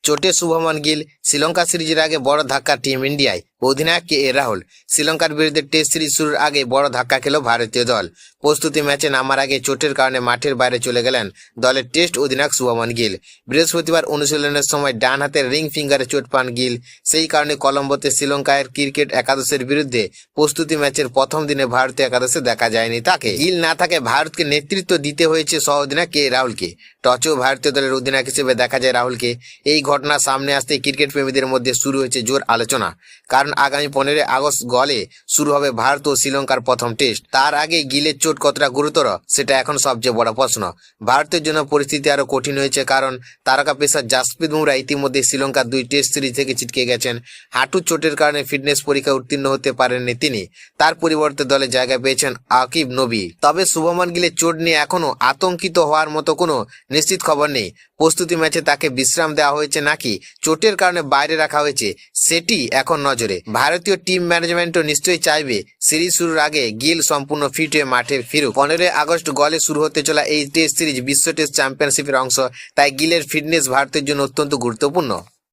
চোটে শুভমন গিল, শ্রীলঙ্কা সিরিজের আগে বড় ধাক্কা টিম ইন্ডিয়ায়। অধিনায়ক কে রাহুল, শ্রীলঙ্কার বিরুদ্ধে টেস্ট সিরিজ শুরুর আগে বড় ধাক্কা খেল ভারতীয় দল। প্রস্তুতি ম্যাচে নামার আগে চোটের কারণে মাঠের বাইরে চলে গেলেন দলের টেস্ট অধিনায়ক শুভমন গিল। বৃহস্পতিবার অনুশীলনের সময় ডান হাতের রিং ফিঙ্গারে চোট পান গিল। সেই কারণে কলম্বোতে শ্রীলঙ্কার ক্রিকেট একাদশের বিরুদ্ধে প্রস্তুতি ম্যাচের প্রথম দিনে ভারতীয় একাদশে দেখা যায়নি তাকে। গিল না থাকে ভারতকে নেতৃত্ব দিতে হয়েছে সহ অধিনায়ক কে রাহুলকে। টসেও ভারতীয় দলের অধিনায়ক হিসেবে দেখা যায় রাহুলকে। এই ঘটনা সামনে আসতে ক্রিকেট প্রেমীদের মধ্যে শুরু হয়েছে জোর আলোচনা, কারণ আগামী 15 আগস্ট গলে শুরু হবে ভারত ও শ্রীলঙ্কার প্রথম টেস্ট। তার আগে গিলের চোট কতটা গুরুতর সেটা এখন সবচেয়ে বড় প্রশ্ন। ভারতের জন্য পরিস্থিতি আরো কঠিন হয়েছে, কারণ তারকা পেসার জাসপ্রীত বুমরা ইতিমধ্যে শ্রীলঙ্কার 2 টেস্ট সিরিজ থেকে ছিটকে গেছেন। হাঁটুর চোটের কারণে ফিটনেস পরীক্ষায় উত্তীর্ণ হতে পারেননি তিনি। তার পরিবর্তে দলে জায়গা পেয়েছেন আকিব নবী। তবে শুভমন গিলের চোট নিয়ে এখনো আতঙ্কিত হওয়ার মতো কোনো নিশ্চিত খবর নেই। প্রস্তুতি ম্যাচে তাকে বিশ্রাম দেওয়া হয়েছে নাকি চোটের কারণে বাইরে রাখা হয়েছে সেটি এখন নজরে। ভারতীয় টিম ম্যানেজমেন্টও নিশ্চয়ই চাইবে সিরিজ শুরুর আগে গিল সম্পূর্ণ ফিট হয়ে মাঠে ফিরুক। 15 আগস্ট গলে শুরু হতে চলা এই টেস্ট সিরিজ বিশ্ব টেস্ট চ্যাম্পিয়নশিপের অংশ, তাই গিলের ফিটনেস ভারতের জন্য অত্যন্ত গুরুত্বপূর্ণ।